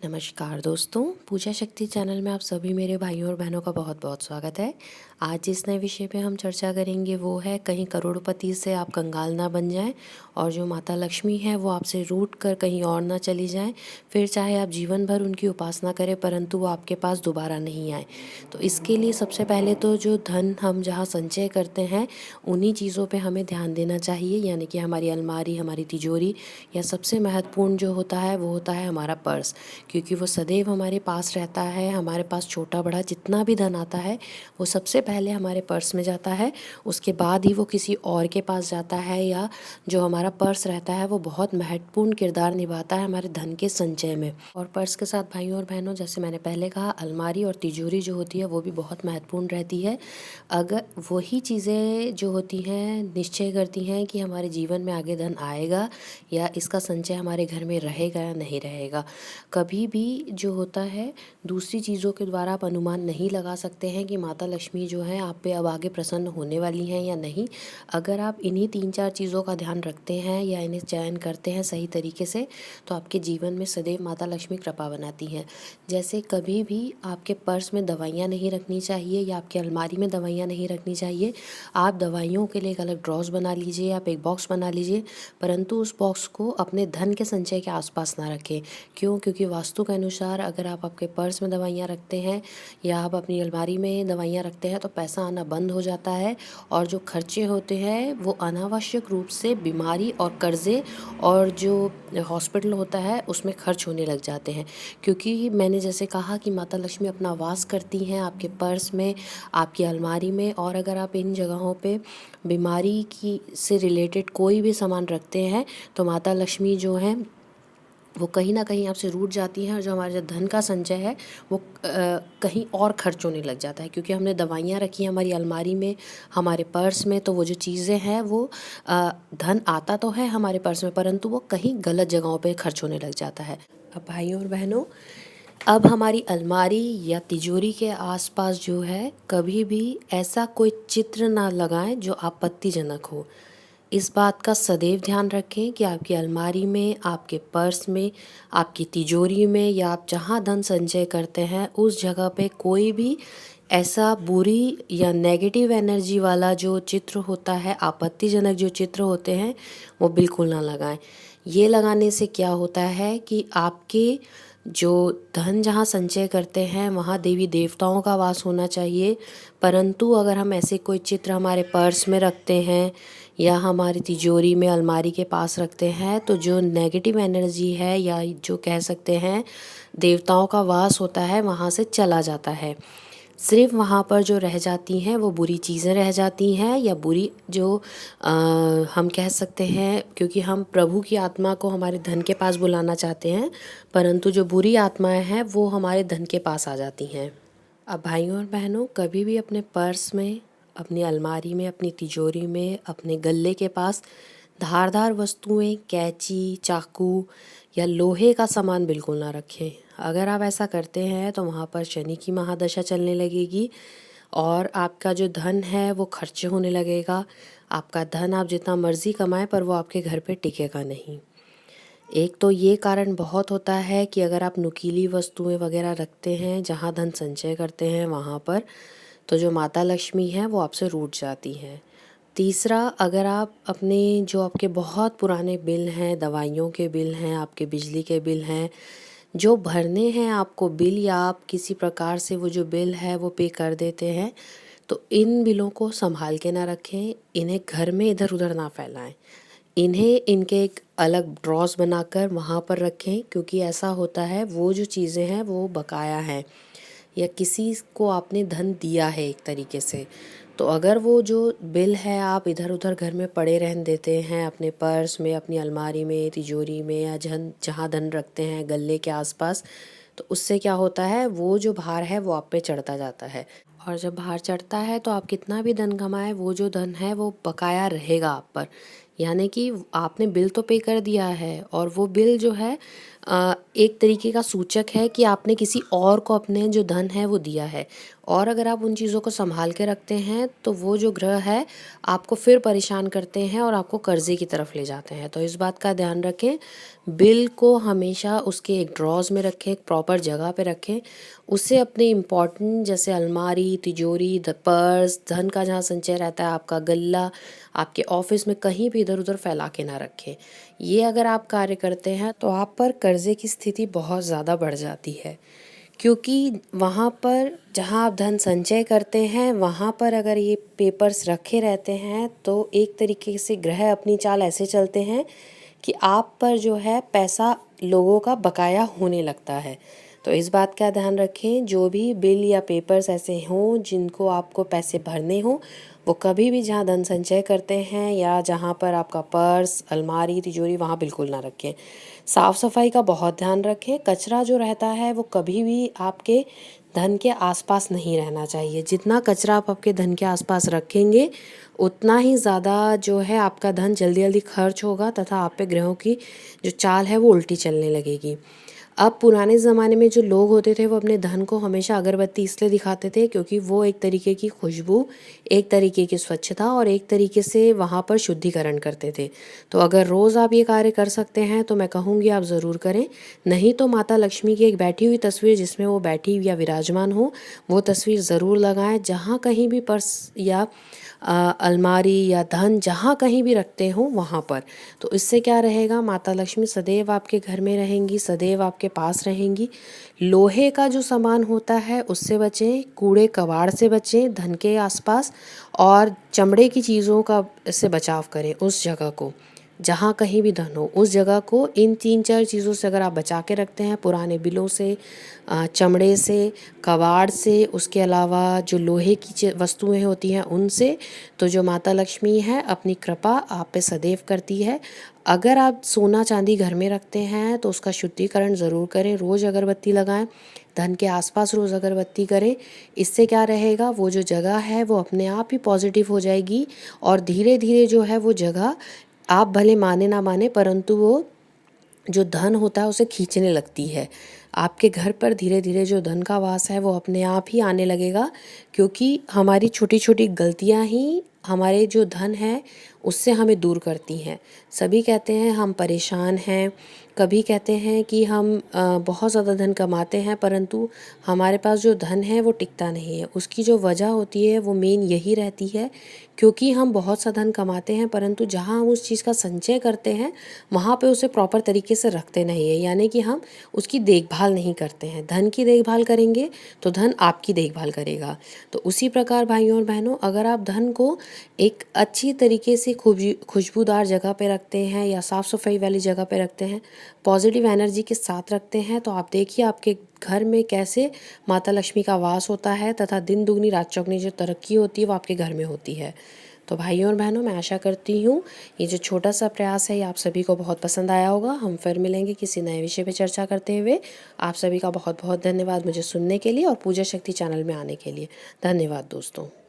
नमस्कार दोस्तों, पूजा शक्ति चैनल में आप सभी मेरे भाइयों और बहनों का बहुत बहुत स्वागत है। आज जिस नए विषय पे हम चर्चा करेंगे वो है कहीं करोड़पति से आप कंगाल ना बन जाएं और जो माता लक्ष्मी है वो आपसे रूठ कर कहीं और ना चली जाएं। फिर चाहे आप जीवन भर उनकी उपासना करें परंतु वो आपके पास दोबारा नहीं आए। तो इसके लिए सबसे पहले तो जो धन हम जहाँ संचय करते हैं उन्हीं चीज़ों पर हमें ध्यान देना चाहिए, यानी कि हमारी अलमारी, हमारी तिजोरी, या सबसे महत्वपूर्ण जो होता है वो होता है हमारा पर्स, क्योंकि वो सदैव हमारे पास रहता है। हमारे पास छोटा बड़ा जितना भी धन आता है वो सबसे पहले हमारे पर्स में जाता है, उसके बाद ही वो किसी और के पास जाता है, या जो हमारा पर्स रहता है वो बहुत महत्वपूर्ण किरदार निभाता है हमारे धन के संचय में। और पर्स के साथ भाइयों और बहनों, जैसे मैंने पहले कहा, अलमारी और तिजोरी जो होती है वो भी बहुत महत्वपूर्ण रहती है। अगर वही चीज़ें जो होती हैं निश्चय करती हैं कि हमारे जीवन में आगे धन आएगा या इसका संचय हमारे घर में रहेगा या नहीं रहेगा। कभी भी जो होता है दूसरी चीज़ों के द्वारा आप अनुमान नहीं लगा सकते हैं कि माता लक्ष्मी जो है आप पे अब आगे प्रसन्न होने वाली हैं या नहीं। अगर आप इन्हीं 3-4 चीज़ों का ध्यान रखते हैं या इन्हें चयन करते हैं सही तरीके से, तो आपके जीवन में सदैव माता लक्ष्मी कृपा बनाती हैं। जैसे कभी भी आपके पर्स में दवाइयाँ नहीं रखनी चाहिए या आपकी अलमारी में दवाइयाँ नहीं रखनी चाहिए। आप दवाइयों के लिए एक अलग ड्रॉज बना लीजिए, आप एक बॉक्स बना लीजिए, परंतु उस बॉक्स को अपने धन के संचय के आसपास ना रखें। क्यों? क्योंकि वास्तु के अनुसार अगर आप आपके पर्स में दवाइयाँ रखते हैं या आप अपनी अलमारी में दवाइयाँ रखते हैं तो पैसा आना बंद हो जाता है, और जो खर्चे होते हैं वो अनावश्यक रूप से बीमारी और कर्ज़े और जो हॉस्पिटल होता है उसमें खर्च होने लग जाते हैं। क्योंकि मैंने जैसे कहा कि माता लक्ष्मी अपना वास करती हैं आपके पर्स में, आपकी अलमारी में, और अगर आप इन जगहों पे बीमारी की से रिलेटेड कोई भी सामान रखते हैं तो माता लक्ष्मी जो हैं वो कहीं ना कहीं आपसे रूठ जाती हैं, और जो हमारा जो धन का संचय है वो कहीं और खर्च होने लग जाता है। क्योंकि हमने दवाइयाँ रखी हैं हमारी अलमारी में, हमारे पर्स में, तो वो जो चीज़ें हैं वो धन आता तो है हमारे पर्स में परंतु वो कहीं गलत जगहों पे खर्च होने लग जाता है। अब भाइयों और बहनों, अब हमारी अलमारी या तिजोरी के आसपास जो है कभी भी ऐसा कोई चित्र ना लगाएं जो आपत्तिजनक हो। इस बात का सदैव ध्यान रखें कि आपकी अलमारी में, आपके पर्स में, आपकी तिजोरी में, या आप जहाँ धन संचय करते हैं उस जगह पे कोई भी ऐसा बुरी या नेगेटिव एनर्जी वाला जो चित्र होता है, आपत्तिजनक जो चित्र होते हैं, वो बिल्कुल ना लगाएं। ये लगाने से क्या होता है कि आपके जो धन जहाँ संचय करते हैं वहाँ देवी देवताओं का वास होना चाहिए, परंतु अगर हम ऐसे कोई चित्र हमारे पर्स में रखते हैं या हमारी तिजोरी में, अलमारी के पास रखते हैं, तो जो नेगेटिव एनर्जी है या जो कह सकते हैं देवताओं का वास होता है वहाँ से चला जाता है। सिर्फ वहाँ पर जो रह जाती हैं वो बुरी चीज़ें रह जाती हैं, या बुरी जो हम कह सकते हैं, क्योंकि हम प्रभु की आत्मा को हमारे धन के पास बुलाना चाहते हैं, परंतु जो बुरी आत्माएं हैं वो हमारे धन के पास आ जाती हैं। अब भाइयों और बहनों, कभी भी अपने पर्स में, अपनी अलमारी में, अपनी तिजोरी में, अपने गले के पास धारदार वस्तुएं, कैंची, चाकू या लोहे का सामान बिल्कुल ना रखें। अगर आप ऐसा करते हैं तो वहाँ पर शनि की महादशा चलने लगेगी और आपका जो धन है वो खर्च होने लगेगा। आपका धन आप जितना मर्ज़ी कमाएं पर वो आपके घर पे टिकेगा नहीं। एक तो ये कारण बहुत होता है कि अगर आप नुकीली वस्तुएं वगैरह रखते हैं जहाँ धन संचय करते हैं वहाँ पर, तो जो माता लक्ष्मी हैं वो आपसे रूठ जाती हैं। तीसरा, अगर आप अपने जो आपके बहुत पुराने बिल हैं, दवाइयों के बिल हैं, आपके बिजली के बिल हैं, जो भरने हैं आपको बिल, या आप किसी प्रकार से वो जो बिल है वो पे कर देते हैं, तो इन बिलों को संभाल के ना रखें, इन्हें घर में इधर उधर ना फैलाएं। इन्हें इनके एक अलग ड्रॉज बनाकर वहाँ पर रखें, क्योंकि ऐसा होता है वो जो चीज़ें हैं वो बकाया हैं या किसी को आपने धन दिया है एक तरीके से। तो अगर वो जो बिल है आप इधर उधर घर में पड़े रहने देते हैं, अपने पर्स में, अपनी अलमारी में, तिजोरी में, या जहाँ धन रखते हैं गले के आसपास, तो उससे क्या होता है वो जो भार है वो आप पे चढ़ता जाता है। और जब भार चढ़ता है तो आप कितना भी धन कमाएं, वो जो धन है वो बकाया रहेगा आप पर। यानी कि आपने बिल तो पे कर दिया है और वो बिल जो है एक तरीके का सूचक है कि आपने किसी और को अपने जो धन है वो दिया है। और अगर आप उन चीज़ों को संभाल के रखते हैं तो वो जो ग्रह है आपको फिर परेशान करते हैं और आपको कर्ज़े की तरफ ले जाते हैं। तो इस बात का ध्यान रखें। बिल को हमेशा उसके एक ड्रॉज़ में रखें, एक प्रॉपर जगह पे रखें। उसे अपने इम्पोर्टेंट जैसे अलमारी, तिजोरी, पर्स, धन का जहाँ संचय रहता है, आपका गल्ला, आपके ऑफिस में कहीं भी इधर उधर फैला के ना रखें। ये अगर आप कार्य करते हैं तो आप पर कर्ज़े की स्थिति बहुत ज़्यादा बढ़ जाती है, क्योंकि वहाँ पर जहाँ आप धन संचय करते हैं वहाँ पर अगर ये पेपर्स रखे रहते हैं तो एक तरीके से ग्रह अपनी चाल ऐसे चलते हैं कि आप पर जो है पैसा लोगों का बकाया होने लगता है। तो इस बात का ध्यान रखें, जो भी बिल या पेपर्स ऐसे हों जिनको आपको पैसे भरने हों, वो कभी भी जहाँ धन संचय करते हैं या जहाँ पर आपका पर्स, अलमारी, तिजोरी, वहाँ बिल्कुल ना रखें। साफ़ सफाई का बहुत ध्यान रखें। कचरा जो रहता है वो कभी भी आपके धन के आसपास नहीं रहना चाहिए। जितना कचरा आप आपके धन के आसपास रखेंगे उतना ही ज़्यादा जो है आपका धन जल्दी जल्दी खर्च होगा तथा आप पे ग्रहों की जो चाल है वो उल्टी चलने लगेगी। अब पुराने ज़माने में जो लोग होते थे वो अपने धन को हमेशा अगरबत्ती इसलिए दिखाते थे क्योंकि वो एक तरीके की खुशबू, एक तरीके की स्वच्छता और एक तरीके से वहाँ पर शुद्धिकरण करते थे। तो अगर रोज़ आप ये कार्य कर सकते हैं तो मैं कहूँगी आप ज़रूर करें। नहीं तो माता लक्ष्मी की एक बैठी हुई तस्वीर जिसमें वो बैठी या विराजमान हो, वो तस्वीर ज़रूर लगाएं। जहाँ कहीं भी पर्स या अलमारी या धन जहाँ कहीं भी रखते हो वहाँ पर। तो इससे क्या रहेगा, माता लक्ष्मी सदैव आपके घर में रहेंगी, सदैव आपके पास रहेंगी। लोहे का जो सामान होता है उससे बचें, कूड़े कबाड़ से बचें धन के आसपास, और चमड़े की चीज़ों का से बचाव करें। उस जगह को जहाँ कहीं भी धन हो उस जगह को इन 3-4 चीज़ों से अगर आप बचा के रखते हैं, पुराने बिलों से, चमड़े से, कबाड़ से, उसके अलावा जो लोहे की वस्तुएं होती हैं उनसे, तो जो माता लक्ष्मी है अपनी कृपा आप पे सदैव करती है। अगर आप सोना चांदी घर में रखते हैं तो उसका शुद्धिकरण ज़रूर करें, रोज़ अगरबत्ती लगाएं, धन के आसपास रोज़ अगरबत्ती करें। इससे क्या रहेगा, वो जो जगह है वो अपने आप ही पॉजिटिव हो जाएगी और धीरे धीरे जो है वो जगह, आप भले माने ना माने, परंतु वो जो धन होता है उसे खींचने लगती है। आपके घर पर धीरे धीरे जो धन का वास है वो अपने आप ही आने लगेगा, क्योंकि हमारी छोटी छोटी गलतियाँ ही हमारे जो धन है उससे हमें दूर करती हैं। सभी कहते हैं हम परेशान हैं, कभी कहते हैं कि हम बहुत ज़्यादा धन कमाते हैं परंतु हमारे पास जो धन है वो टिकता नहीं है। उसकी जो वजह होती है वो मेन यही रहती है, क्योंकि हम बहुत सा धन कमाते हैं परंतु जहाँ हम उस चीज़ का संचय करते हैं वहाँ पे उसे प्रॉपर तरीके से रखते नहीं है, यानी कि हम उसकी देखभाल नहीं करते हैं। धन की देखभाल करेंगे तो धन आपकी देखभाल करेगा। तो उसी प्रकार भाइयों और बहनों, अगर आप धन को एक अच्छी तरीके से खुशबूदार जगह पे रखते हैं या साफ़ सफाई वाली जगह पे रखते हैं, पॉजिटिव एनर्जी के साथ रखते हैं, तो आप देखिए आपके घर में कैसे माता लक्ष्मी का वास होता है तथा दिन दुगनी रात चौगनी जो तरक्की होती है वो आपके घर में होती है। तो भाइयों और बहनों, मैं आशा करती हूँ ये जो छोटा सा प्रयास है ये आप सभी को बहुत पसंद आया होगा। हम फिर मिलेंगे किसी नए विषय पे चर्चा करते हुए। आप सभी का बहुत बहुत धन्यवाद मुझे सुनने के लिए और पूजा शक्ति चैनल में आने के लिए। धन्यवाद दोस्तों।